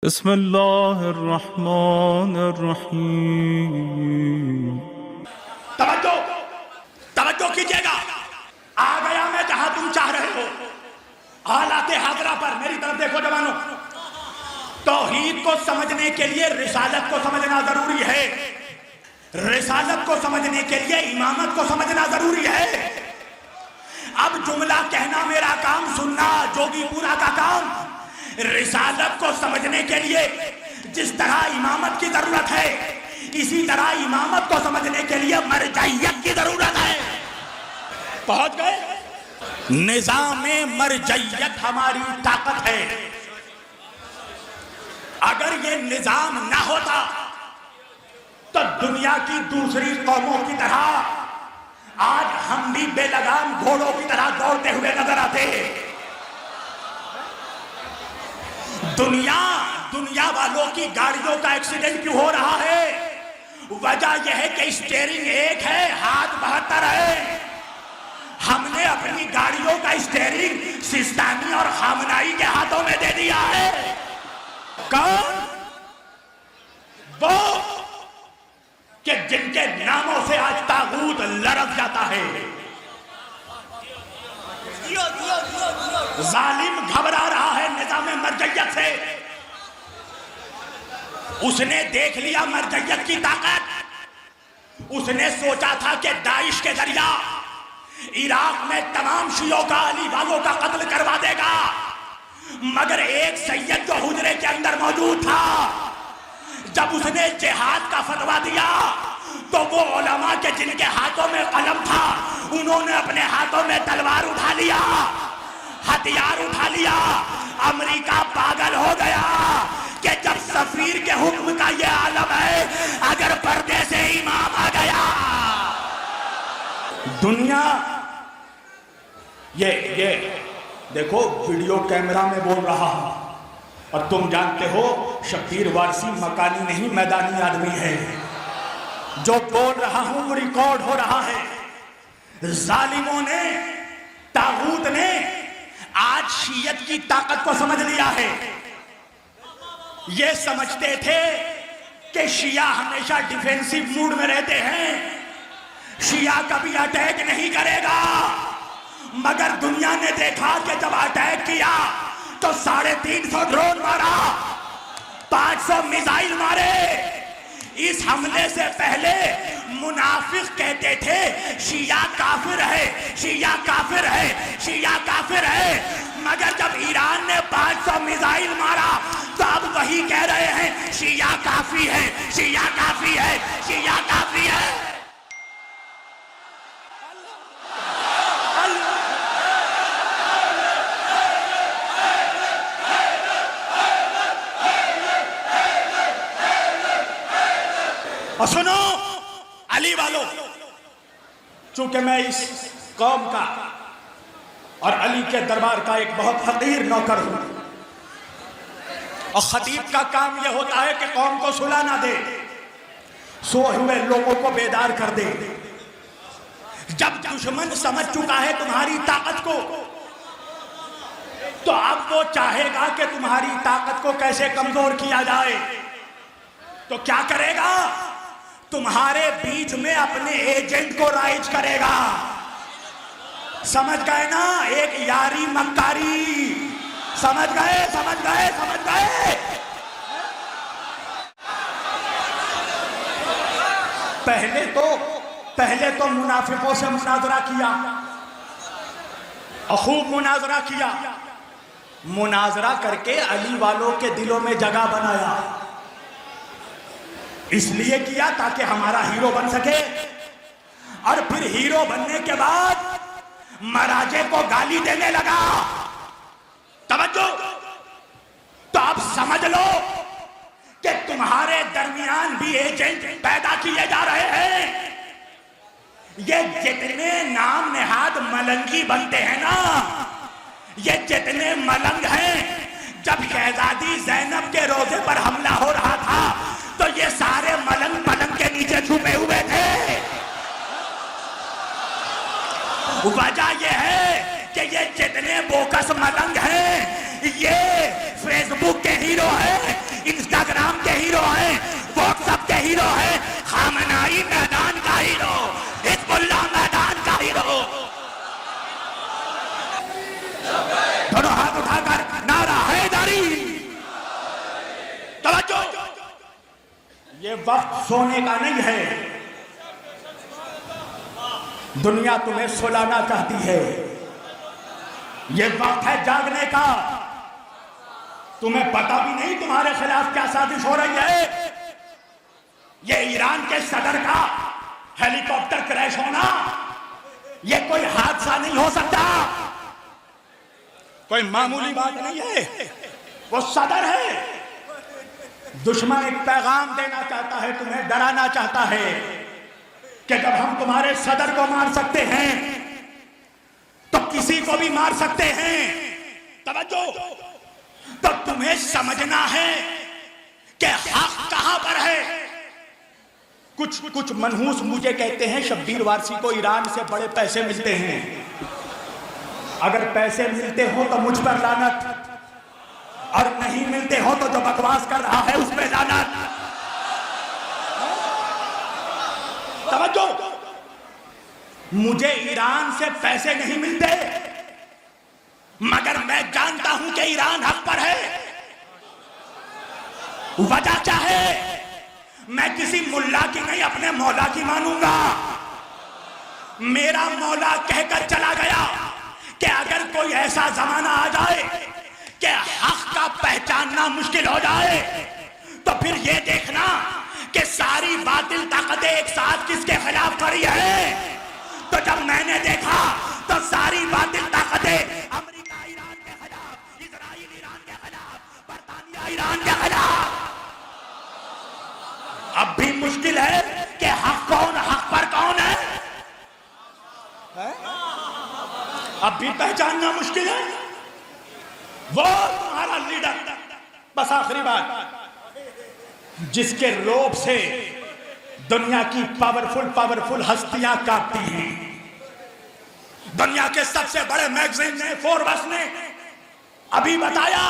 बिस्मिल्लाहिर्रहमानिर्रहीम। तवज्जो तवज्जो कीजिएगा। आ गया मैं जहां तुम चाह रहे हो। हालाते हाजरा पर मेरी तरफ देखो जवानों। तौहीद को समझने के लिए रिसालत को समझना जरूरी है। रिसालत को समझने के लिए इमामत को समझना जरूरी है। अब जुमला कहना मेरा काम, सुनना जोगीपुरा का काम। रिसालत को समझने के लिए जिस तरह इमामत की जरूरत है, इसी तरह इमामत को समझने के लिए मरजइयत की जरूरत है। पहुंच गए? निजामे मरजइयत हमारी ताकत है। अगर ये निजाम ना होता तो दुनिया की दूसरी कौमों की तरह आज हम भी बेलगाम घोड़ों की तरह दौड़ते हुए नजर आते। दुनिया वालों की गाड़ियों का एक्सीडेंट क्यों हो रहा है? वजह यह है कि स्टीयरिंग एक है, हाथ 72 है। हमने अपनी गाड़ियों का स्टीयरिंग सिस्तानी और खामनाई के हाथों में दे दिया है। कौन? वो कि जिनके नामों से आज तागूत लड़क जाता है। जालिम घबरा रहा है निजामे मरजइयत से। उसने देख लिया मरजइयत की ताकत। उसने सोचा था कि दाइश के जरिया इराक में तमाम शियों का, अली वालों का कत्ल करवा देगा। मगर एक सैयद जो हुजरे के अंदर मौजूद था, जब उसने जिहाद का फतवा दिया तो वो उलमा के जिनके हाथों में कलम था, उन्होंने अपने हाथों में तलवार उठा लिया, हथियार उठा लिया। अमेरिका पागल हो गया कि जब सफीर के हुक्म का ये आलम है, अगर पर्दे से इमाम आ गया। दुनिया ये देखो, वीडियो कैमरा में बोल रहा हूं और तुम जानते हो शब्बीर वारसी मकानी नहीं मैदानी आदमी है। जो बोल रहा हूं वो रिकॉर्ड हो रहा है। जालिमों ने, तागूत ने आज शियत की ताकत को समझ लिया है। ये समझते थे कि शिया हमेशा डिफेंसिव मूड में रहते हैं, शिया कभी अटैक नहीं करेगा। मगर दुनिया ने देखा कि जब अटैक किया तो 350 ड्रोन मारा, 500 मिसाइल मारे। इस हमले से पहले मुनाफिक कहते थे शिया काफिर है, शिया काफिर है, शिया काफिर है। मगर जब ईरान ने 500 मिसाइल मारा तो अब वही कह रहे हैं शिया काफी है, शिया काफी है, शिया काफी है। और सुनो अली वालों, चूंकि मैं इस कौम का और अली के दरबार का एक बहुत फकीर नौकर हूं, और खतीब का काम यह होता है कि कौम को सुला ना दे, सोए हुए लोगों को बेदार कर दे। जब दुश्मन समझ चुका है तुम्हारी ताकत को, तो अब वो चाहेगा कि तुम्हारी ताकत को कैसे कमजोर किया जाए। तो क्या करेगा? तुम्हारे बीच में अपने एजेंट को राइज करेगा। समझ गए ना? एक यारी मक्कारी। समझ गए, समझ गए, समझ गए। पहले तो मुनाफिकों से मुनाजरा किया और खूब मुनाजरा किया। मुनाजरा करके अली वालों के दिलों में जगह बनाया। इसलिए किया ताकि हमारा हीरो बन सके। और फिर हीरो बनने के बाद महाराजे को गाली देने लगा। तवज्जो। तो अब समझ लो कि तुम्हारे दरमियान भी एजेंट पैदा किए जा रहे हैं। ये जितने नाम नेहाद मलंगी बनते हैं ना, ये जितने मलंग हैं, जब शहजादी ज़ैनब के रोजे पर हमला हो रहा था तो ये सारे मलंग पलंग के नीचे छुपे हुए थे। वजह यह है कि ये जितने बोकस मलंग हैं, ये फेसबुक के हीरो हैं, ये वक्त सोने का नहीं है। दुनिया तुम्हें सुलाना चाहती है। ये वक्त है जागने का। तुम्हें पता भी नहीं तुम्हारे खिलाफ क्या साजिश हो रही है। ये ईरान के सदर का हेलीकॉप्टर क्रैश होना ये कोई हादसा नहीं हो सकता, कोई मामूली बात नहीं है। वो सदर है। दुश्मन एक पैगाम देना चाहता है, तुम्हें डराना चाहता है कि जब हम तुम्हारे सदर को मार सकते हैं तो किसी को भी मार सकते हैं। तवज्जो, तो तुम्हें समझना है कि हक कहां पर है। कुछ मनहूस मुझे कहते हैं शब्बीर वारसी को ईरान से बड़े पैसे मिलते हैं। अगर पैसे मिलते हो तो मुझ पर लानत, और नहीं मिलते हो तो जो बकवास कर रहा है उस पर लानत। समझो, मुझे ईरान से पैसे नहीं मिलते, मगर मैं जानता हूं कि ईरान हक पर है। वजह क्या है? मैं किसी मुल्ला की नहीं अपने मौला की मानूंगा। मेरा मौला कहकर चला गया कि अगर कोई ऐसा जमाना आ जाए कि हक का पहचानना मुश्किल हो जाए तो फिर ये देखना कि सारी बातिल ताकतें एक साथ किसके खिलाफ खड़ी है। तो जब मैंने देखा तो सारी बातिल ताकतें अमेरिका ईरान के खिलाफ, इजराइल ईरान के खिलाफ, बरतानिया ईरान के खिलाफ। अब भी मुश्किल है कि हक पर कौन है? अब भी पहचानना मुश्किल है। वो तुम्हारा लीडर, बस आखिरी बात, जिसके रोब से दुनिया की पावरफुल हस्तियां कांपती हैं। दुनिया के सबसे बड़े मैगजीन ने, फोर्ब्स ने अभी बताया,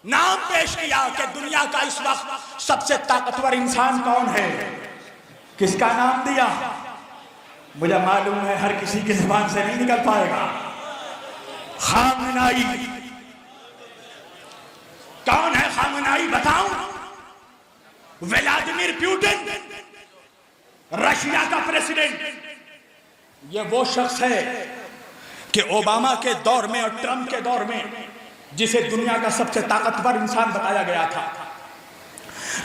नाम पेश किया कि दुनिया का इस वक्त सबसे ताकतवर इंसान कौन है। किसका नाम दिया? मुझे मालूम है हर किसी की जुबान से नहीं निकल पाएगा। खामनाई। कौन है खामनाई? बताऊं? व्लादिमीर पुतिन, रशिया का प्रेसिडेंट। ये वो शख्स है कि ओबामा के दौर में और ट्रंप के दौर में जिसे दुनिया का सबसे ताकतवर इंसान बताया गया था।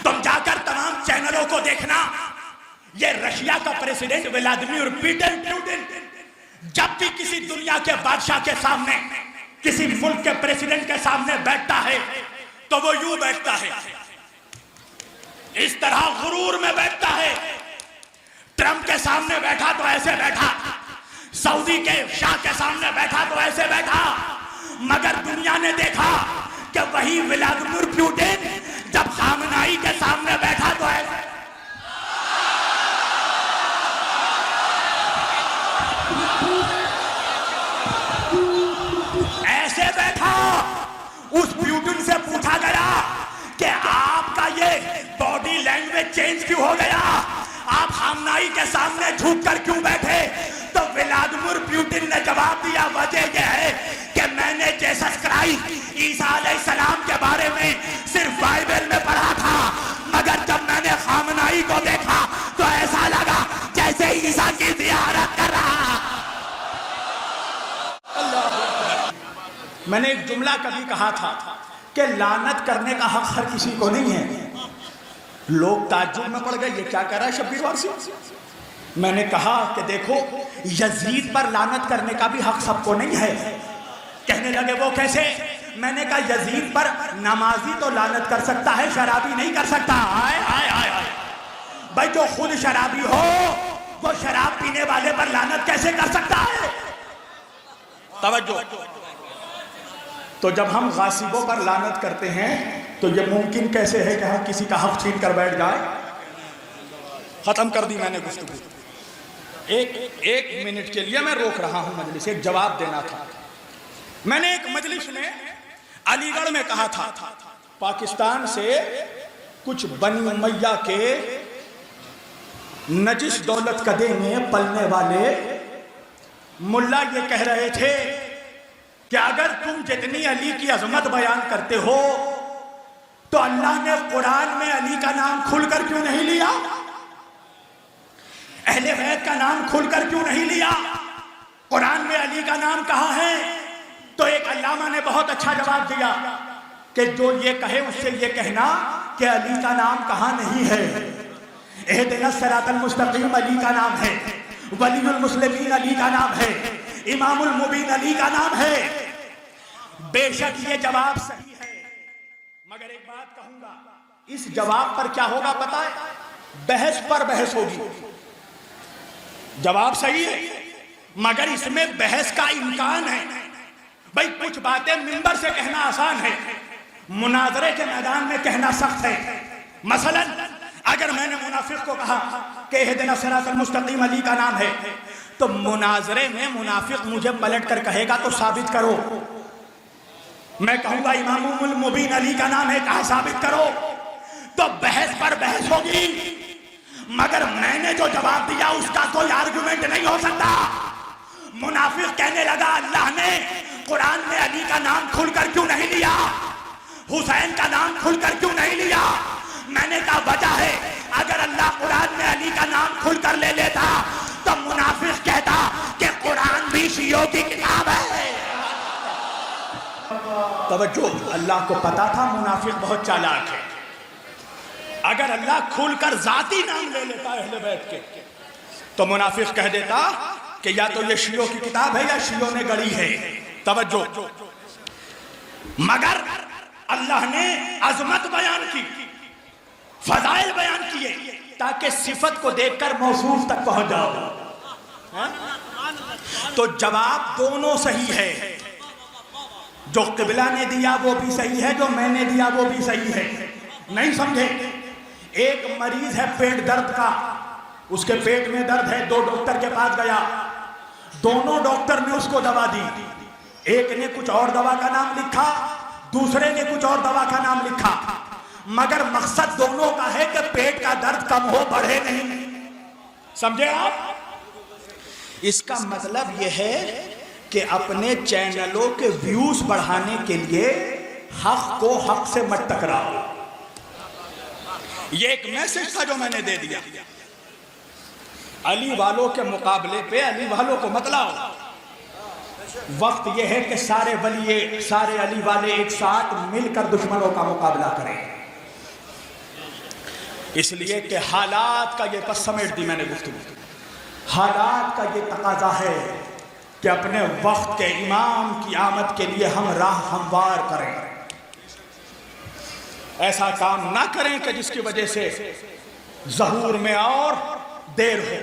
तुम जाकर तमाम चैनलों को देखना, ये रशिया का प्रेसिडेंट व्लादिमीर पुतिन जब भी किसी दुनिया के बादशाह के सामने, किसी मुल्क के प्रेसिडेंट के सामने बैठता है तो वो यूं बैठता है, इस तरह गुरूर में बैठता है। ट्रंप के सामने बैठा तो ऐसे बैठा, सऊदी के शाह के सामने बैठा तो ऐसे बैठा। मगर दुनिया ने देखा कि वही व्लादिमीर पुतिन जब खामनाई के सामने बैठा तो ऐसे बैठा। उस पुतिन से पूछा गया कि आपका ये बॉडी लैंग्वेज चेंज क्यों हो गया, आप खामनाई के सामने झुककर क्यों बैठे? तो व्लादिमीर पुतिन ने जवाब दिया, वजह यह है कि मैंने जीसस क्राइस्ट, ईसा अलैहिस्सलाम के बारे में सिर्फ बाइबल में पढ़ा था, मगर जब मैंने खामनाई को देखा तो ऐसा लगा जैसे ईसा की ज़ियारत कर रहा। मैंने एक जुमला कभी कहा था कि लानत करने का हक हर किसी को नहीं है। लोग ताज्जुब में पड़ गए, ये क्या कह रहा है शब्बीर वारसी। मैंने कहा कि देखो, यजीद पर लानत करने का भी हक सबको नहीं है। कहने लगे वो कैसे? मैंने कहा यजीद पर नमाजी तो लानत कर सकता है, शराबी नहीं कर सकता। आए आए आए आए भाई, जो खुद शराबी हो वो शराब पीने वाले पर लानत कैसे कर सकता है? तवज्जो। तो जब हम गासिबों पर लानत करते हैं तो ये मुमकिन कैसे है कि हम किसी का हक छीन कर बैठ जाए? खत्म कर दी मैंने गुफ्तगू। एक मिनट के लिए मैं रोक रहा हूं मजलिस, एक जवाब देना था। मैंने एक मजलिस में अलीगढ़ में कहा था, पाकिस्तान से कुछ बनी उमैया के नजिस दौलत कदे में पलने वाले मुल्ला ये कह रहे थे कि अगर तुम जितनी अली की अजमत बयान करते हो तो अल्लाह अल्लाह ने कुरान में अली का नाम खुलकर क्यों नहीं लिया? अहले बैत का नाम खुलकर क्यों नहीं लिया? कुरान में अली का नाम कहाँ है? तो एक अल्लामा ने बहुत अच्छा जवाब दिया कि जो ये कहे उससे ये कहना कि अली का नाम कहाँ नहीं है। इहदिना सिरातल मुस्तकीम अली का नाम है, वलीउल मुस्लिमीन अली का नाम है, इमामुल मुबीन अली का नाम है। बेशक ये जवाब सही है, मगर एक बात कहूंगा, इस जवाब पर क्या होगा पता है? बहस पर बहस होगी। जवाब सही है मगर इसमें बहस का इम्कान है। भाई कुछ बातें मिंबर से कहना आसान है, मुनाजरे के मैदान में कहना सख्त है। मसलन अगर मैंने मुनाफिक को कहा कि इहदिना सिरातल मुस्तकीम अली का नाम है, तो मुनाजरे में मुनाफिक मुझे पलट कर कहेगा तो साबित करो। मैं कहूंगा इमामुल मुबीन अली का नाम है, कहा साबित करो। तो बहस पर बहस होगी, मगर मैंने जो जवाब दिया उसका कोई आर्गुमेंट नहीं हो सकता। मुनाफिक कहने लगा अल्लाह ने कुरान में अली का नाम खुलकर क्यों नहीं लिया, हुसैन का नाम खुलकर क्यों नहीं लिया? मैंने कहा वजह है, अगर अल्लाह कुरान में अली का नाम खुलकर ले लेता तो मुनाफिक कहता कि कुरान भी शियों की किताब है। तवज्जो, अल्लाह को पता था मुनाफिक बहुत चालाक है। अगर अल्लाह खुलकर जाती नाम ले लेता अहले बैत के, तो मुनाफिक कह देता कि या तो ये शियों की किताब है या शियों ने गढ़ी है। तवज्जो, मगर अल्लाह ने अजमत बयान की, फजाइल बयान किए, ताकि सिफत को देखकर मौसूफ तक पहुंच जाओ। तो जवाब दोनों सही है, जो क़िबला ने दिया वो भी सही है, जो मैंने दिया वो भी सही है। नहीं समझे? एक मरीज है पेट दर्द का, उसके पेट में दर्द है, दो डॉक्टर के पास गया, दोनों डॉक्टर ने उसको दवा दी। एक ने कुछ और दवा का नाम लिखा, दूसरे ने कुछ और दवा का नाम लिखा, मगर मकसद दोनों का है कि पेट का दर्द कम हो, बढ़े नहीं। समझे आप? इसका मतलब यह है कि अपने चैनलों के व्यूज बढ़ाने के लिए हक को हक से मत टकराओ। ये एक मैसेज था जो मैंने दे दिया। अली वालों के मुकाबले पे अली वालों को मत लाओ। वक्त यह है कि सारे वली, सारे अली वाले एक साथ मिलकर दुश्मनों का मुकाबला करें। इसलिए कि हालात का ये पस समेट दी मैंने गुफ्तगू, हालात का ये तकाजा है कि अपने वक्त के इमाम की आमद के लिए हम राह हमवार करें। ऐसा काम ना करें कि जिसकी वजह से ज़हूर में और देर हो।